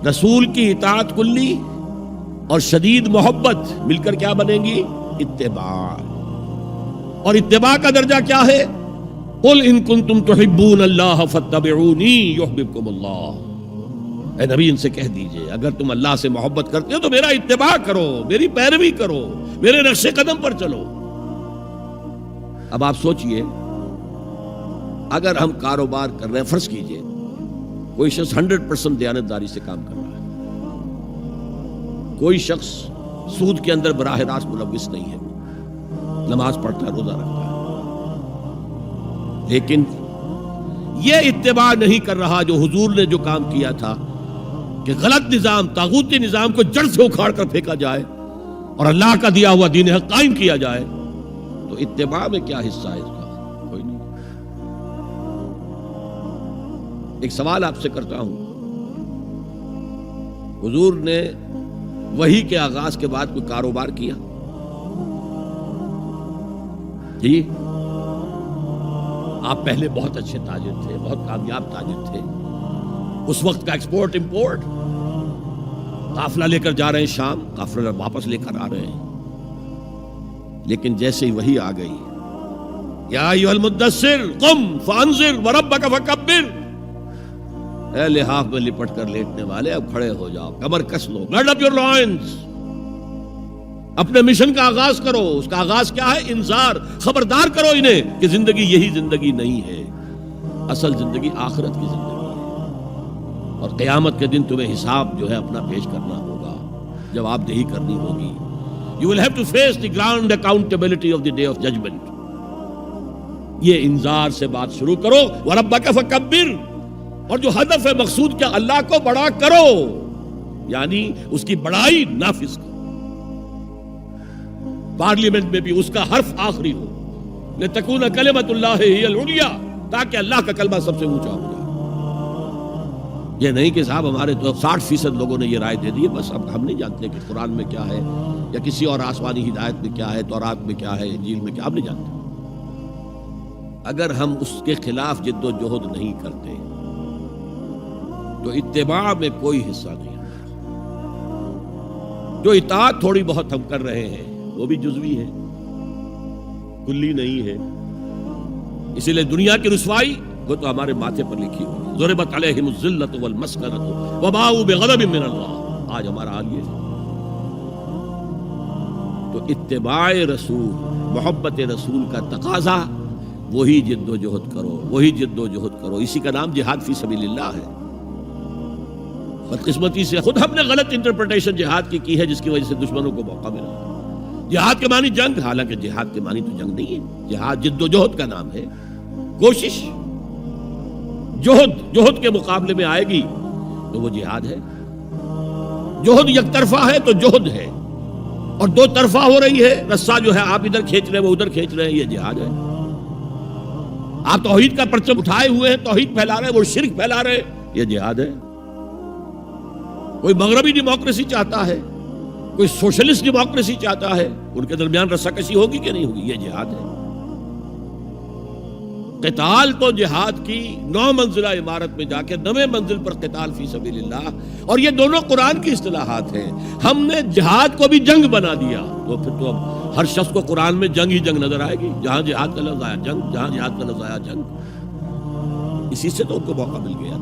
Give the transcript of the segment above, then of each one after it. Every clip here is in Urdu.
رسول کی اطاعت کلی اور شدید محبت مل کر کیا بنیں گی؟ اتباع. اور اتباع کا درجہ کیا ہے؟ قل ان کنتم تحبون اللہ فاتبعونی یحببکم اللہ. اے نبی ان سے کہہ دیجئے اگر تم اللہ سے محبت کرتے ہو تو میرا اتباع کرو، میری پیروی کرو، میرے نقش قدم پر چلو. اب آپ سوچئے اگر ہم کاروبار کر رہے ہیں، فرض کیجئے کوئی شخص 100% دیانتداری سے کام کر رہا ہے، کوئی شخص سود کے اندر براہ راست ملوث نہیں ہے، نماز پڑھتا ہے، روزہ رکھتا ہے، لیکن یہ اتباع نہیں کر رہا جو حضور نے جو کام کیا تھا کہ غلط نظام، طاغوتی نظام کو جڑ سے اکھاڑ کر پھینکا جائے اور اللہ کا دیا ہوا دین حق قائم کیا جائے، تو اتباع میں کیا حصہ ہے اس کا؟ کوئی نہیں. ایک سوال آپ سے کرتا ہوں، حضور نے وحی کے آغاز کے بعد کوئی کاروبار کیا؟ جی آپ پہلے بہت اچھے تاجر تھے، بہت کامیاب تاجر تھے، اس وقت کا ایکسپورٹ امپورٹ، قافلہ لے کر جا رہے ہیں شام، قافلہ واپس لے کر آ رہے ہیں، لیکن جیسے ہی وحی آ گئی، یا ایھا المدثر قم فانذر وربک فکبر، اے لحاف میں لپٹ کر لیٹنے والے اب کھڑے ہو جاؤ، کمر کس لو، گارڈ اپ یور لائنز، اپنے مشن کا آغاز کرو. اس کا آغاز کیا ہے؟ انذار، خبردار کرو انہیں کہ زندگی یہی زندگی نہیں ہے، اصل زندگی آخرت کی زندگی ہے، اور قیامت کے دن تمہیں حساب جو ہے اپنا پیش کرنا ہوگا، جواب دہی کرنی ہوگی. You will have to face the grand accountability of the day of judgment. یہ انذار سے بات شروع کرو. وَرَبَّكَ فَكَبِّرْ، اور جو ہدف ہے مقصود کیا؟ اللہ کو بڑا کرو، یعنی اس کی بڑائی نافذ کرو. پارلیمنٹ میں بھی اس کا حرف آخری ہو، لِتَكُونَ كَلِمَةُ اللَّهِ هِيَ الْعُلْيَا، تاکہ اللہ کا کلمہ سب سے اونچا ہو جائے. یہ نہیں کہ صاحب ہمارے تو 60% لوگوں نے یہ رائے دے دی، بس اب ہم نہیں جانتے کہ قرآن میں کیا ہے یا کسی اور آسمانی ہدایت میں کیا ہے، تورات میں کیا ہے، انجیل میں کیا، ہم نہیں جانتے. اگر ہم اس کے خلاف جد و جہد نہیں کرتے تو اتباع میں کوئی حصہ نہیں ہے. جو اطاعت تھوڑی بہت ہم کر رہے ہیں وہ بھی جزوی ہے، کلی نہیں ہے. اسی لیے دنیا کی رسوائی وہ تو ہمارے ماتھے پر لکھی ہوئی ہے، ضربت علیہم الذلۃ والمسکنۃ وباؤوا بغضب من اللہ. آج ہمارا حال یہ ہے. تو اتباع رسول، محبت رسول کا تقاضا، وہی جد و جہد کرو، وہی جد و جہد کرو. اسی کا نام جہاد فی سبیل اللہ ہے. بدقسمتی سے خود ہم نے غلط انٹرپریٹیشن جہاد کی ہے، جس کی وجہ سے دشمنوں کو موقع ملا. جہاد کے معنی جنگ، حالانکہ جہاد کے معنی تو جنگ نہیں ہے. جہاد جد و جہد کا نام ہے، کوشش. جہد کے مقابلے میں آئے گی تو وہ جہاد ہے. جہد یک طرفہ ہے تو جہد ہے، اور دو طرفہ ہو رہی ہے، رسہ جو ہے آپ ادھر کھینچ رہے ہیں وہ ادھر کھینچ رہے ہیں، یہ جہاد ہے. آپ توحید کا پرچم اٹھائے ہوئے ہیں، توحید پھیلا رہے ہیں، وہ شرک پھیلا رہے ہیں، یہ جہاد ہے. کوئی مغربی ڈیموکریسی چاہتا ہے، کوئی سوشلسٹ ڈیموکریسی چاہتا ہے، ان کے درمیان رسہ کشی ہوگی کہ نہیں ہوگی؟ یہ جہاد ہے. قتال تو جہاد کی 9 منزلہ عمارت میں جا کے 9ویں منزل پر قتال فی سبیل اللہ، اور یہ دونوں قرآن کی اصطلاحات ہیں. ہم نے جہاد کو بھی جنگ بنا دیا، تو پھر تو اب ہر شخص کو قرآن میں جنگ ہی جنگ نظر آئے گی. جہاں جہاد کا لفظ آیا جنگ، جہاں جہاد کا لفظ آیا جنگ. اسی سے تو ان کو موقع مل گیا.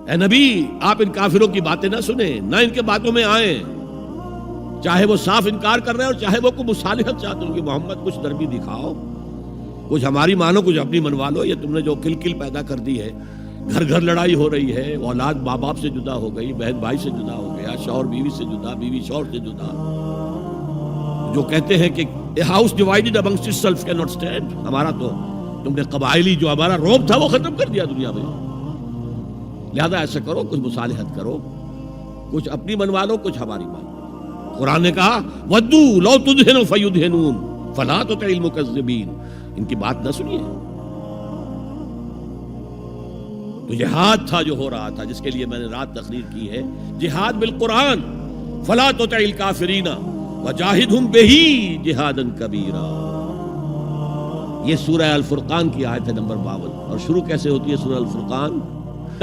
اے نبی آپ ان کافروں کی باتیں نہ سنیں، نہ ان کے باتوں میں آئیں، چاہے وہ صاف انکار کر رہے ہیں اور چاہے وہ کوئی مصالحت چاہتے ہیں کہ محمد کچھ نرمی دکھاؤ، کچھ ہماری مانو، کچھ اپنی منوا لو. یہ تم نے جو کل پیدا کر دی ہے، گھر گھر لڑائی ہو رہی ہے، اولاد ماں باپ سے جدا ہو گئی، بہن بھائی سے جدا ہو گیا، شوہر بیوی سے جدا، بیوی شوہر سے جدا. جو کہتے ہیں کہ a house divided amongst itself cannot stand. ہمارا تو تم نے قبائلی جو ہمارا روب تھا وہ ختم کر دیا دنیا میں. لہذا ایسا کرو، کچھ مصالحت کرو، کچھ اپنی منوا لو، کچھ ہماری مانو. قرآن نے کہا وَدُّوا لَوْ تُدْهِنُ فَيُدْهِنُونَ فَلَا تُطِعِ الْمُكَذِّبِينَ. ان کی بات نہ سنیے. تو جہاد تھا جو ہو رہا تھا، جس کے لیے میں نے رات تقریر کی ہے، جہاد بالقرآن. فَلَا تُطِعِ الْكَافِرِينَ وَجَاهِدْهُمْ بِهِ جِهَادًا كَبِيرًا. یہ سورہ الفرقان کی آیت ہے نمبر 52. اور شروع کیسے ہوتی ہے سورہ الفرقان؟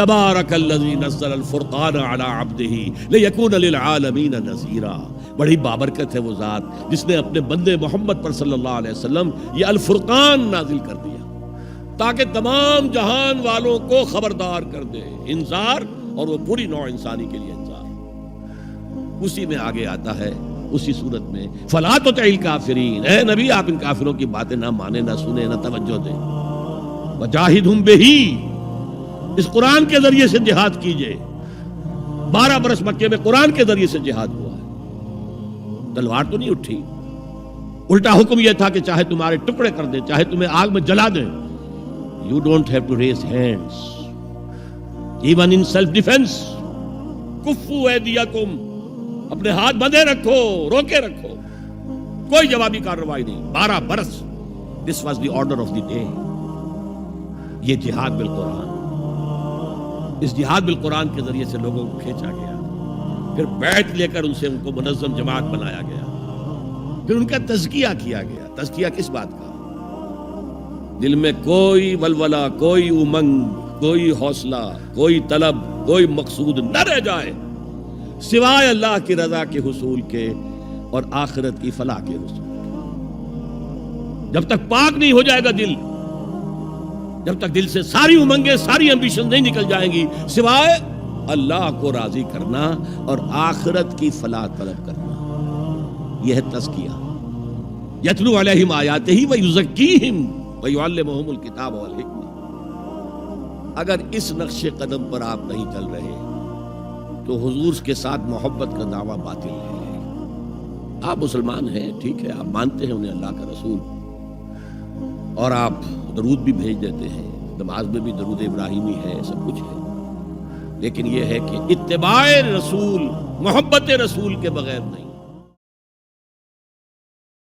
تبارک الذی نزل الفرقان علی عبدہ لیکون للعالمین نذیرا. بڑی بابرکت ہے وہ ذات جس نے اپنے بندے محمد پر صلی اللہ علیہ وسلم یہ الفرقان نازل کر دیا تاکہ تمام جہان والوں کو خبردار کر دے. انذار، اور وہ پوری نوع انسانی کے لیے انذار. اسی میں آگے آتا ہے اسی صورت میں فلا تطع الکافرین، اے نبی آپ ان کافروں کی باتیں نہ مانیں، نہ سنیں، نہ توجہ دیں. وجاہدہم بہ، اس قرآن کے ذریعے سے جہاد کیجئے. 12 برس مکے میں قرآن کے ذریعے سے جہاد ہوا ہے، تلوار تو نہیں اٹھی. الٹا حکم یہ تھا کہ چاہے تمہارے ٹکڑے کر دیں، چاہے تمہیں آگ میں جلا دیں. You don't have to raise hands even in self defense. کفو ایدیکم، اپنے ہاتھ بندھے رکھو، روکے رکھو، کوئی جوابی کارروائی نہیں. 12 برس. This was the order of the day. یہ جہاد بالقرآن، اس جہاد بالقرآن کے ذریعے سے لوگوں کو کھینچا گیا. پھر بیعت لے کر ان سے ان کو منظم جماعت بنایا گیا. پھر ان کا تزکیہ کیا گیا. تزکیہ کس بات کا؟ دل میں کوئی ولولہ، کوئی امنگ، کوئی حوصلہ، کوئی طلب، کوئی مقصود نہ رہ جائے سوائے اللہ کی رضا کے حصول کے اور آخرت کی فلاح کے حصول کے. جب تک پاک نہیں ہو جائے گا دل، جب تک دل سے ساری امنگیں، ساری ایمبیشن نہیں نکل جائیں گی سوائے اللہ کو راضی کرنا اور آخرت کی فلاح طلب کرنا، یہ ہے تزکیہ. یتلو علیہم آیاتہ ویزکیہم ویعلمہم الکتاب والحکمہ. اگر اس نقش قدم پر آپ نہیں چل رہے تو حضور کے ساتھ محبت کا دعویٰ باطل ہے. آپ مسلمان ہیں، ٹھیک ہے، آپ مانتے ہیں انہیں اللہ کا رسول، اور آپ درود بھی بھیج دیتے ہیں، نماز میں بھی درود ابراہیمی ہے، سب کچھ ہے. لیکن یہ ہے کہ اتباع رسول، محبت رسول کے بغیر نہیں.